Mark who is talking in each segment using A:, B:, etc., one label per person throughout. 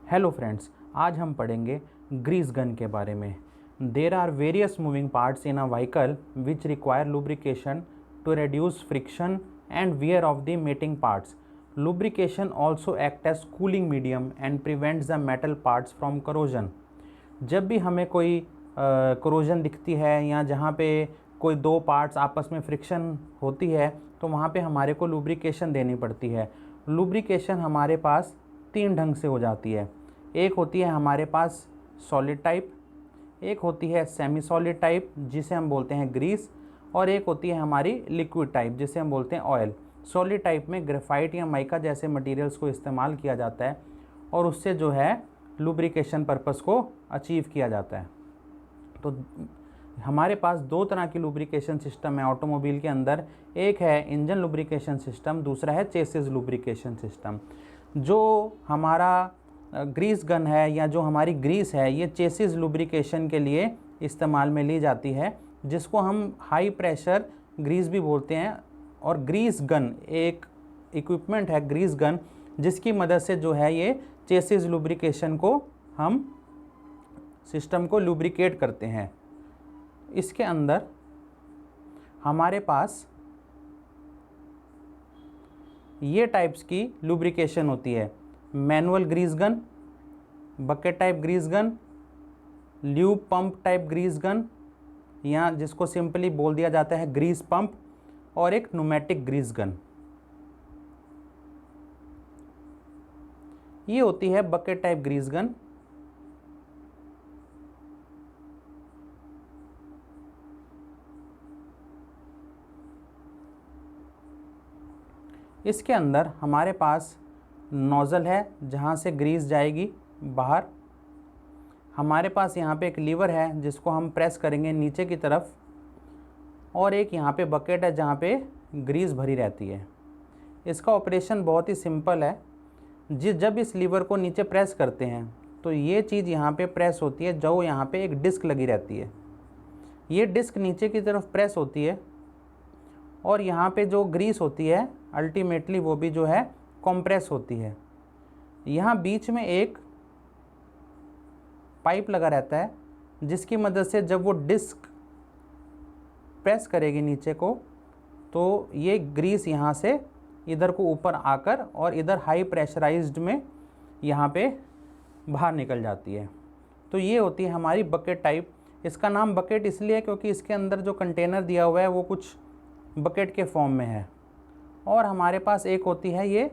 A: Hello friends, आज हम पढ़ेंगे ग्रीस गन के बारे में। There are various moving parts in a vehicle which require lubrication to reduce friction and wear of the mating parts. Lubrication also act as cooling medium and prevents the metal parts from corrosion. जब भी हमें कोई corrosion दिखती है या जहाँ पे कोई दो पार्ट्स आपस में फ्रिक्शन होती है तो वहाँ पे हमारे को लुब्रिकेशन देनी पड़ती है। लुब्रिकेशन हमारे पास तीन ढंग से हो जाती है। एक होती है हमारे पास सॉलिड टाइप, एक होती है सेमी सॉलिड टाइप जिसे हम बोलते हैं ग्रीस, और एक होती है हमारी लिक्विड टाइप जिसे हम बोलते हैं ऑयल। सॉलिड टाइप में ग्रेफाइट या माइका जैसे मटेरियल्स को इस्तेमाल किया जाता है और उससे जो है लुब्रिकेशन पर्पस को अचीव किया जाता है। तो हमारे पास दो तरह की लुब्रिकेशन सिस्टम है ऑटोमोबाइल के अंदर। एक है इंजन लुब्रिकेशन सिस्टम, दूसरा है चेसिस लुब्रिकेशन सिस्टम। जो हमारा ग्रीस गन है या जो हमारी ग्रीस है ये चेसिस लुब्रिकेशन के लिए इस्तेमाल में ली जाती है, जिसको हम हाई प्रेशर ग्रीस भी बोलते हैं। और ग्रीस गन एक इक्विपमेंट है, ग्रीस गन, जिसकी मदद से जो है ये चेसिस लुब्रिकेशन को हम सिस्टम को लुब्रिकेट करते हैं। इसके अंदर हमारे पास ये टाइप्स की लुब्रिकेशन होती है: manual grease gun, bucket type grease gun, lube pump type grease gun, या जिसको सिंपली बोल दिया जाता है ग्रीस पंप, और एक न्यूमेटिक ग्रीस गन। ये होती है बकेट टाइप ग्रीस गन। इसके अंदर हमारे पास नोज़ल है जहाँ से ग्रीस जाएगी बाहर। हमारे पास यहाँ पे एक लीवर है जिसको हम प्रेस करेंगे नीचे की तरफ, और एक यहाँ पे बकेट है जहाँ पे ग्रीस भरी रहती है। इसका ऑपरेशन बहुत ही सिंपल है। जब इस लीवर को नीचे प्रेस करते हैं तो ये चीज़ यहाँ पे प्रेस होती है, जो यहाँ पे एक डिस्क लगी रहती है। ये डिस्क नीचे की तरफ प्रेस होती है और यहाँ पे जो ग्रीस होती है अल्टीमेटली वो भी जो है कंप्रेस होती है। यहाँ बीच में एक पाइप लगा रहता है जिसकी मदद से जब वो डिस्क प्रेस करेगी नीचे को तो ये ग्रीस यहाँ से इधर को ऊपर आकर और इधर हाई प्रेशराइज्ड में यहाँ पे बाहर निकल जाती है। तो ये होती है हमारी बकेट टाइप। इसका नाम बकेट इसलिए क्योंकि इसके अंदर जो कंटेनर दिया हुआ है वो कुछ बकेट के फॉर्म में है। और हमारे पास एक होती है ये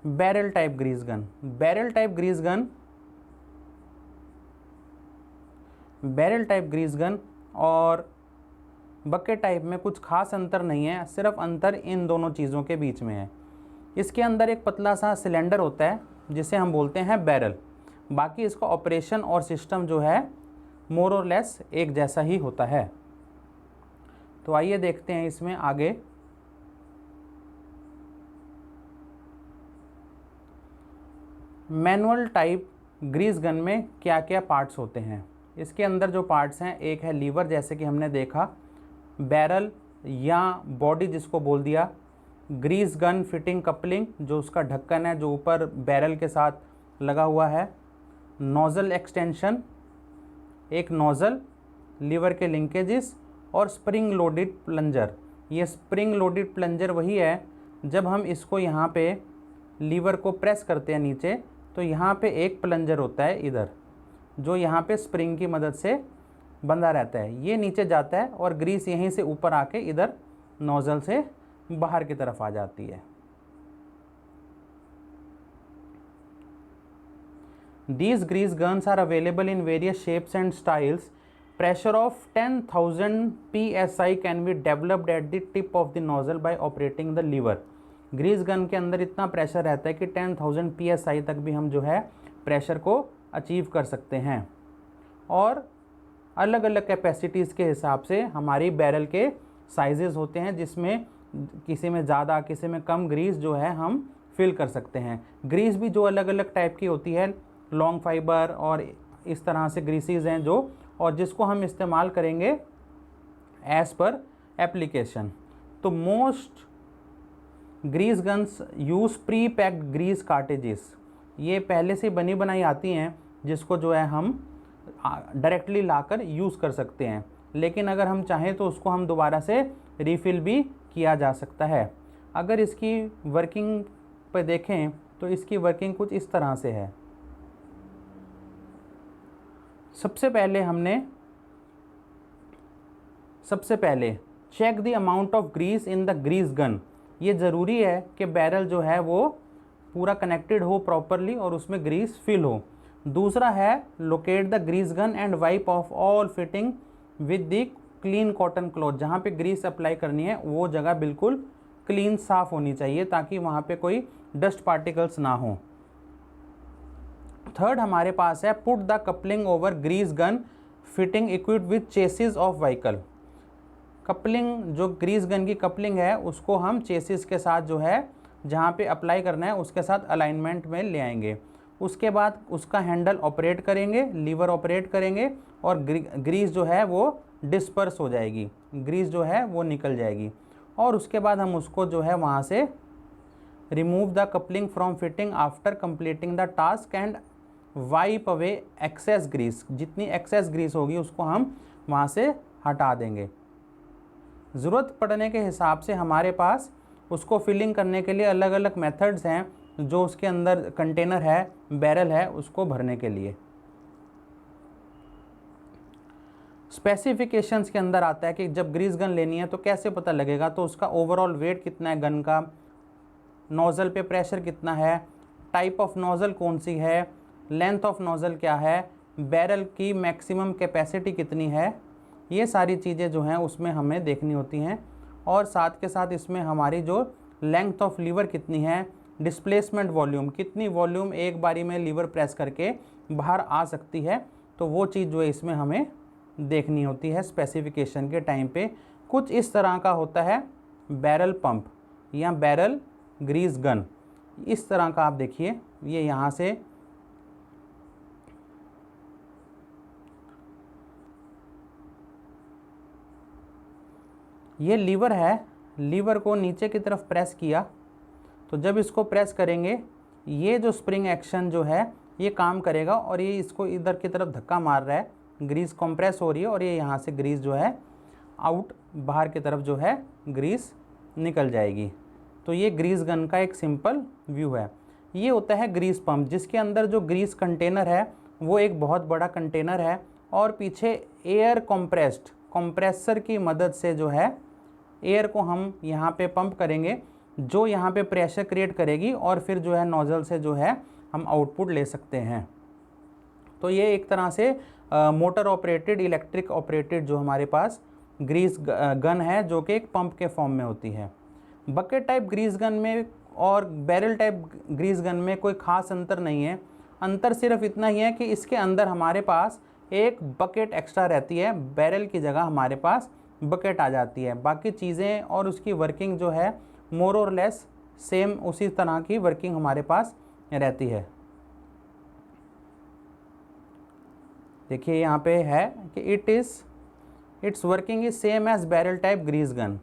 A: barrel type grease gun. Barrel type grease gun और बकेट टाइप में कुछ खास अंतर नहीं है, सिर्फ अंतर इन दोनों चीज़ों के बीच में है। इसके अंदर एक पतला सा सिलेंडर होता है जिसे हम बोलते हैं बैरल। बाकी इसका ऑपरेशन और सिस्टम जो है मोर और लेस एक जैसा ही होता है। तो आइए देखते हैं इसमें आगे। मैनुअल टाइप ग्रीस गन में क्या क्या पार्ट्स होते हैं। इसके अंदर जो पार्ट्स हैं, एक है लीवर जैसे कि हमने देखा, बैरल या बॉडी जिसको बोल दिया, ग्रीस गन फिटिंग कपलिंग जो उसका ढक्कन है जो ऊपर बैरल के साथ लगा हुआ है, नोज़ल एक्सटेंशन, एक नोज़ल, लीवर के लिंकेजेस, और स्प्रिंग लोडेड प्लंजर। ये स्प्रिंग लोडेड प्लंजर वही है जब हम इसको यहाँ पे लीवर को प्रेस करते हैं नीचे तो यहाँ पे एक प्लंजर होता है इधर, जो यहाँ पे स्प्रिंग की मदद से बंधा रहता है। ये नीचे जाता है और ग्रीस यहीं से ऊपर आके इधर नोज़ल से बाहर की तरफ आ जाती है। These grease guns are available in various shapes and styles. Pressure of 10,000 psi can be developed at the tip of the nozzle by operating the lever. Grease gun के अंदर इतना प्रेशर रहता है कि 10,000 psi तक भी हम जो है प्रेशर को अचीव कर सकते हैं। और अलग अलग कैपेसिटीज़ के हिसाब से हमारी बैरल के साइजेस होते हैं, जिसमें किसी में ज़्यादा किसी में कम ग्रीस जो है हम फिल कर सकते हैं। ग्रीस भी जो अलग अलग टाइप की होती है, लॉन्ग फाइबर और इस तरह से ग्रीसीज हैं जो, और जिसको हम इस्तेमाल करेंगे एज़ पर एप्लीकेशन। तो most grease guns use pre packed grease cartridges. ये पहले से बनी बनाई आती हैं जिसको जो है हम डायरेक्टली लाकर यूज़ कर सकते हैं, लेकिन अगर हम चाहें तो उसको हम दोबारा से रिफ़िल भी किया जा सकता है। अगर इसकी वर्किंग पर देखें तो इसकी वर्किंग कुछ इस तरह से है। सबसे पहले check the amount of grease in the grease gun. ये ज़रूरी है कि बैरल जो है वो पूरा कनेक्टेड हो प्रॉपरली और उसमें ग्रीस फिल हो। दूसरा है locate the grease gun and wipe off all fitting with the clean cotton cloth. जहाँ पे ग्रीस अप्लाई करनी है वो जगह बिल्कुल क्लीन साफ़ होनी चाहिए ताकि वहाँ पे कोई डस्ट पार्टिकल्स ना हो। थर्ड हमारे पास है put the coupling over grease gun fitting equipped with chassis of vehicle. Coupling, जो ग्रीस गन की कपलिंग है उसको हम चेसिस के साथ जो है जहाँ पे अप्लाई करना है उसके साथ अलाइनमेंट में ले आएंगे। उसके बाद उसका हैंडल ऑपरेट करेंगे, लीवर ऑपरेट करेंगे और ग्रीस जो है वो डिस्पर्स हो जाएगी, ग्रीस जो है वो निकल जाएगी। और उसके बाद हम उसको जो है वहाँ से remove the coupling from fitting after completing the task and wipe away excess grease. जितनी एक्सेस ग्रीस होगी उसको हम वहाँ से हटा देंगे। ज़रूरत पड़ने के हिसाब से हमारे पास उसको फिलिंग करने के लिए अलग अलग मेथड्स हैं, जो उसके अंदर कंटेनर है, बैरल है, उसको भरने के लिए। स्पेसिफिकेशंस के अंदर आता है कि जब ग्रीस गन लेनी है तो कैसे पता लगेगा, तो उसका ओवरऑल वेट कितना है गन का, नोज़ल पे प्रेशर कितना है, टाइप ऑफ नोज़ल कौन सी है, लेंथ ऑफ नोज़ल क्या है, बैरल की मैक्सिमम कैपेसिटी कितनी है, ये सारी चीज़ें जो हैं उसमें हमें देखनी होती हैं। और साथ के साथ इसमें हमारी जो लेंथ ऑफ लीवर कितनी है, डिस्प्लेसमेंट वॉल्यूम, कितनी वॉल्यूम एक बारी में लीवर प्रेस करके बाहर आ सकती है, तो वो चीज़ जो है इसमें हमें देखनी होती है स्पेसिफिकेशन के टाइम पे। कुछ इस तरह का होता है बैरल पंप या बैरल ग्रीस गन, इस तरह का आप देखिए, ये यहाँ से ये लीवर है, लीवर को नीचे की तरफ प्रेस किया तो जब इसको प्रेस करेंगे ये जो स्प्रिंग एक्शन जो है ये काम करेगा और ये इसको इधर की तरफ धक्का मार रहा है, ग्रीस कंप्रेस हो रही है और ये यहाँ से ग्रीस जो है आउट बाहर की तरफ जो है ग्रीस निकल जाएगी। तो ये ग्रीस गन का एक सिंपल व्यू है। ये होता है ग्रीस पंप, जिसके अंदर जो ग्रीस कंटेनर है वो एक बहुत बड़ा कंटेनर है और पीछे एयर कंप्रेसर की मदद से जो है एयर को हम यहाँ पे पंप करेंगे, जो यहाँ पे प्रेशर क्रिएट करेगी और फिर जो है नोज़ल से जो है हम आउटपुट ले सकते हैं। तो ये एक तरह से मोटर ऑपरेटेड, इलेक्ट्रिक ऑपरेटेड जो हमारे पास ग्रीस गन है, जो कि एक पंप के फॉर्म में होती है। बकेट टाइप ग्रीस गन में और बैरल टाइप ग्रीस गन में कोई ख़ास अंतर नहीं है। अंतर सिर्फ इतना ही है कि इसके अंदर हमारे पास एक बकेट एक्स्ट्रा रहती है, बैरल की जगह हमारे पास बकेट आ जाती है। बाकी चीज़ें और उसकी वर्किंग जो है मोर और लेस सेम उसी तरह की वर्किंग हमारे पास रहती है। देखिए यहाँ पे है कि it's working is same as barrel type grease gun.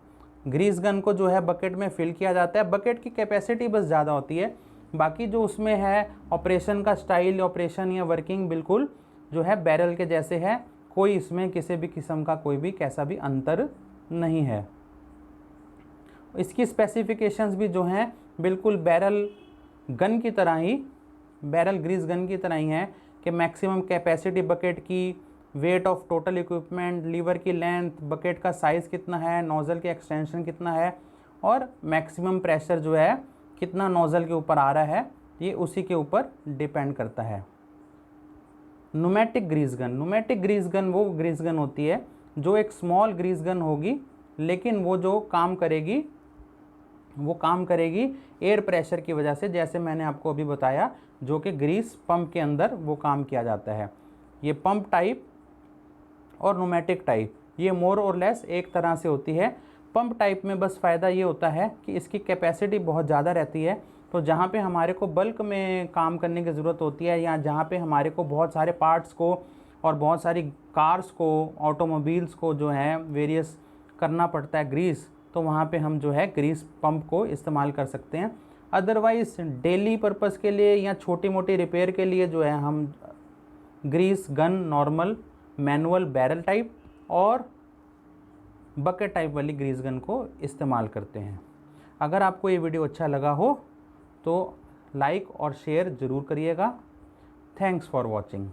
A: Grease gun को जो है बकेट में फिल किया जाता है, बकेट की कैपेसिटी बस ज़्यादा होती है, बाकी जो उसमें है ऑपरेशन का स्टाइल, ऑपरेशन या वर्किंग बिल्कुल जो है बैरल के जैसे है। कोई इसमें किसी भी किस्म का कोई भी कैसा भी अंतर नहीं है। इसकी स्पेसिफिकेशंस भी जो हैं बिल्कुल बैरल गन की तरह ही, बैरल ग्रीस गन की तरह ही हैं कि मैक्सिमम कैपेसिटी बकेट की, weight of total equipment, lever की लेंथ, बकेट का साइज़ कितना है, नोज़ल की एक्सटेंशन कितना है और मैक्सिमम प्रेशर जो है कितना नोज़ल के ऊपर आ रहा है, ये उसी के ऊपर डिपेंड करता है। न्यूमेटिक ग्रीस गन वो ग्रीस गन होती है जो एक स्मॉल ग्रीस गन होगी, लेकिन वो जो काम करेगी वो काम करेगी एयर प्रेशर की वजह से, जैसे मैंने आपको अभी बताया, जो कि ग्रीस पंप के अंदर वो काम किया जाता है। ये पंप टाइप और न्यूमेटिक टाइप ये मोर और लेस एक तरह से होती है। पंप टाइप में बस फ़ायदा ये होता है कि इसकी कैपेसिटी बहुत ज़्यादा रहती है, तो जहाँ पे हमारे को बल्क में काम करने की ज़रूरत होती है या जहाँ पे हमारे को बहुत सारे पार्ट्स को और बहुत सारी कार्स को, ऑटोमोबाइल्स को जो है वेरियस करना पड़ता है ग्रीस, तो वहाँ पे हम जो है ग्रीस पंप को इस्तेमाल कर सकते हैं। अदरवाइज डेली पर्पस के लिए या छोटी मोटी रिपेयर के लिए जो है हम grease gun normal, manual barrel type और बकेट टाइप वाली ग्रीस गन को इस्तेमाल करते हैं। अगर आपको ये वीडियो अच्छा लगा हो तो लाइक और शेयर ज़रूर करिएगा। Thanks for watching.